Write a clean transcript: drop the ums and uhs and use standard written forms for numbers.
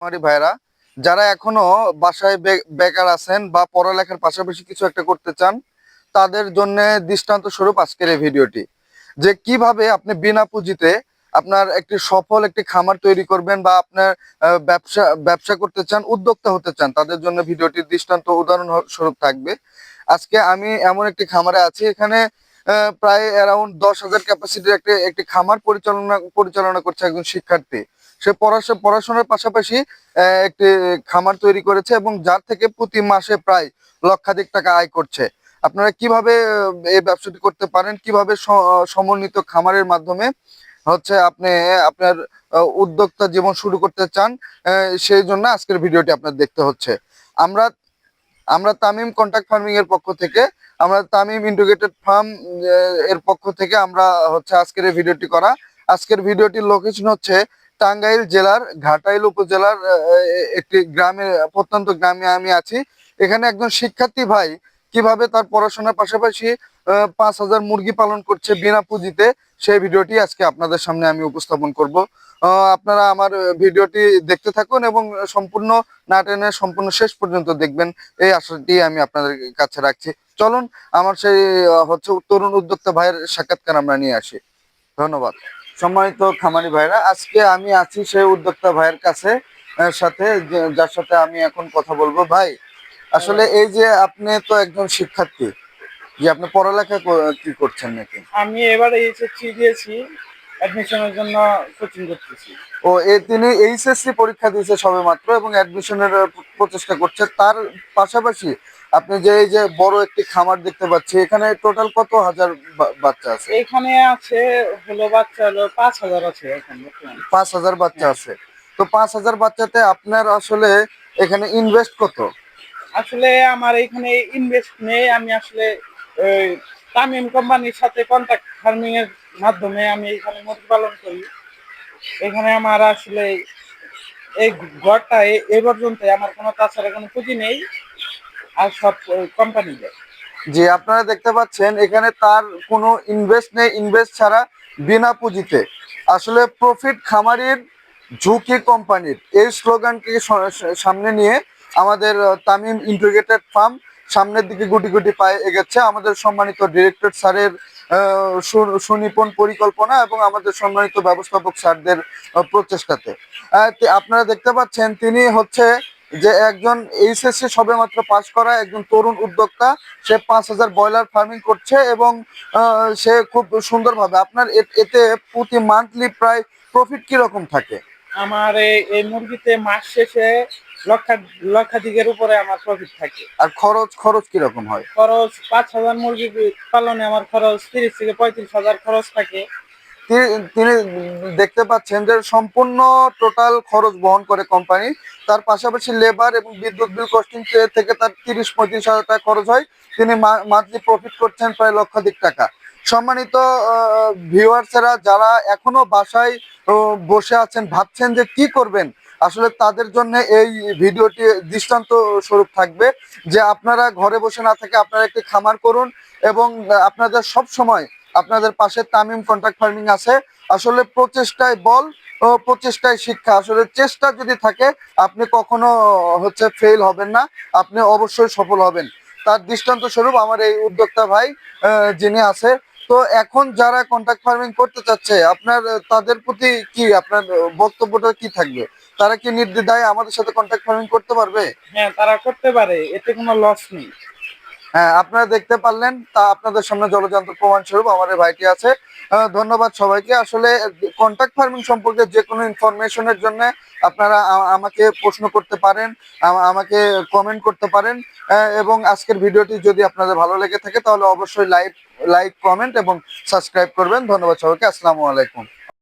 আমারই ভাইরা যারা এখনো বাসায় বেকার আছেন বা পড়ালেখার পাশাপাশি কিছু একটা করতে চান, তাদের জন্য দৃষ্টান্ত স্বরূপ আজকের এই ভিডিওটি, যে কিভাবে আপনি বিনা পুঁজিতে আপনার একটি সফল একটি খামার তৈরি করবেন বা আপনার ব্যবসা ব্যবসা করতে চান, উদ্যোক্তা হতে চান, তাদের জন্য ভিডিওটির দৃষ্টান্ত উদাহরণ স্বরূপ থাকবে। আজকে আমি এমন একটি খামারে আছি, এখানে প্রায় অ্যারাউন্ড 10,000 ক্যাপাসিটির একটি খামার পরিচালনা করছে একজন শিক্ষার্থী। সে পড়াশোনার পাশাপাশি একটি খামার তৈরি করেছে এবং যার থেকে প্রতি মাসে প্রায় লক্ষাধিক টাকা আয় করছে। আপনারা কিভাবে এই ব্যবসাটি করতে পারেন, কিভাবে সমন্বিত খামারের মাধ্যমে হচ্ছে আপনি আপনার উদ্যোক্তা জীবন শুরু করতে চান, সেই জন্য আজকের ভিডিওটি আপনার দেখতে হচ্ছে। আমরা আমরা তামিম কন্ট্রাক্ট ফার্মিং এর পক্ষ থেকে, আমরা তামিম ইন্টিগ্রেটেড ফার্ম এর পক্ষ থেকে আমরা হচ্ছে আজকের এই ভিডিওটি করা। আজকের ভিডিওটির লোকেশন হচ্ছে টাঙ্গাইল জেলার ঘাটাইল উপজেলার একটি গ্রামে, প্রত্যন্ত গ্রামে আমি আছি। এখানে একজন শিক্ষার্থী ভাই কিভাবে তার পড়াশোনার পাশাপাশি 5,000 মুরগি পালন করছে বিনা পুঁজিতে, সেই ভিডিওটি আজকে আপনাদের সামনে আমি উপস্থাপন করব। আপনারা আমার ভিডিওটি দেখতে থাকুন এবং সম্পূর্ণ না টেনে সম্পূর্ণ শেষ পর্যন্ত দেখবেন, এই আশাটি আমি আপনাদের কাছে রাখছি। চলুন আমার সেই হচ্ছে তরুণ উদ্যোক্তা ভাইয়ের সাক্ষাৎকার আমরা নিয়ে আসি। ধন্যবাদ। সম্মানিত খামারি ভাইরা, আজকে আমি আছি সেই উদ্যোক্তা ভাইয়ের কাছে, সাথে যার সাথে আমি এখন কথা বলবো। ভাই, আসলে এই যে আপনি তো একজন শিক্ষার্থী, যে আপনি পড়ালেখা কি করছেন নাকি? আমি এবারে এইচএসসি দিয়েছি, অ্যাডমিশনের জন্য কোচিং করতেছি। তিনি এইচএসসি পরীক্ষা দিয়েছে সবেমাত্র এবং অ্যাডমিশনের প্রচেষ্টা করছে। তার পাশাপাশি আপনি যে এই যে বড় একটি খামার দেখতে পাচ্ছি, এখানে টোটাল কত হাজার বাচ্চা আছে? এখানে আছে হলো বাচ্চা হলো 5,000 আছে এখন বর্তমানে। 5,000 বাচ্চা হ্যাঁ। আছে। তো 5,000 বাচ্চাতে আপনার আসলে এখানে ইনভেস্ট কত? আসলে আমার এখানে ইনভেস্ট নেই, আমি আসলে ওই তামিম কোম্পানির সাথে কন্ট্রাক্ট ফার্মিং এর মাধ্যমে আমি এখানে মুরগি পালন করি। এখানে আমার আসলে এই ঘরটা এই পর্যন্ত আমার কোনো তাছাড়া কোনো পুঁজি নেই, আর সব কোম্পানি দেয়। যে আপনারা দেখতে পাচ্ছেন এখানে তার কোনো ইনভেস্ট নেই, ইনভেস্ট ছাড়া বিনা পুঁজিতে। আসলে প্রফিট খামারির, ঝুঁকি কোম্পানির, এই স্লোগানকে সামনে নিয়ে আমাদের তামিম ইন্টিগ্রেটেড ফার্ম সামনের দিকে গুটি গুটি পায়ে এগেছে। আমাদের সম্মানিত ডিরেক্টর স্যারের সুনিপুণ পরিকল্পনা এবং আমাদের সম্মানিত ব্যবস্থাপক স্যারদের প্রচেষ্টাতে আপনারা দেখতে পাচ্ছেন তিনি হচ্ছে যে একজন এইচএসসি সবেমাত্র পাস করা একজন তরুণ উদ্যোক্তা। সে 5,000 ব্রয়লার ফার্মিং করছে এবং সে খুব সুন্দরভাবে আপনার এতে প্রতি মান্থলি প্রায় প্রফিট কিরকম থাকে? আমার এই মুরগিতে মাস শেষে লক্ষাধিকের উপরে আমার প্রফিট থাকে। আর খরচ কিরকম হয়? খরচ 5,000 মুরগি পালনে আমার খরচ 30 থেকে 35,000 খরচ থাকে। তিনি দেখতে পাচ্ছেন যে সম্পূর্ণ টোটাল খরচ বহন করে কোম্পানি। তার পাশাপাশি লেবার এবং বিদ্যুৎ বিল কস্টিং থেকে তার 30-35 হাজার টাকা খরচ হয়। তিনি মান্থলি প্রফিট করছেন প্রায় লক্ষাধিক টাকা। সম্মানিত ভিউয়ার্সেরা, যারা এখনো বাসায় বসে আছেন, ভাবছেন যে কি করবেন, আসলে তাদের জন্য এই ভিডিওটি দৃষ্টান্ত স্বরূপ থাকবে যে আপনারা ঘরে বসে না থেকে আপনারা একটি খামার করুন এবং আপনাদের সব সময় আপনাদের পাশে তামিম কন্ট্রাক্ট ফার্মিং আছে। আসলে প্রচেষ্টায় বল ও প্রচেষ্টায় শিক্ষা। আসলে চেষ্টা যদি থাকে আপনি কখনো হচ্ছে ফেল হবেন না, আপনি অবশ্যই সফল হবেন। তার দৃষ্টান্ত স্বরূপ আমার এই উদ্যোক্তা ভাই যিনি আছে। তো এখন যারা কন্ট্রাক্ট ফার্মিং করতে চাচ্ছে, আপনার তাদের প্রতি কি আপনার বক্তব্যটা কি থাকবে? তারা কি নির্দ্বিধায় আমাদের সাথে কন্ট্রাক্ট ফার্মিং করতে পারবে? হ্যাঁ, তারা করতে পারে, এতে কোনো লস নেই। হ্যাঁ, আপনারা দেখতে পারলেন, তা আপনাদের সামনে জলযন্ত্র প্রমাণ স্বরূপ আমার এই ভাইটি আছে। ধন্যবাদ সবাইকে। আসলে কন্ট্রাক্ট ফার্মিং সম্পর্কে যে কোনো ইনফরমেশনের জন্য আপনারা আমাকে প্রশ্ন করতে পারেন, আমাকে কমেন্ট করতে পারেন। এবং আজকের ভিডিওটি যদি আপনাদের ভালো লেগে থাকে তাহলে অবশ্যই লাইক, কমেন্ট এবং সাবস্ক্রাইব করবেন। ধন্যবাদ সবাইকে। আসসালামু আলাইকুম।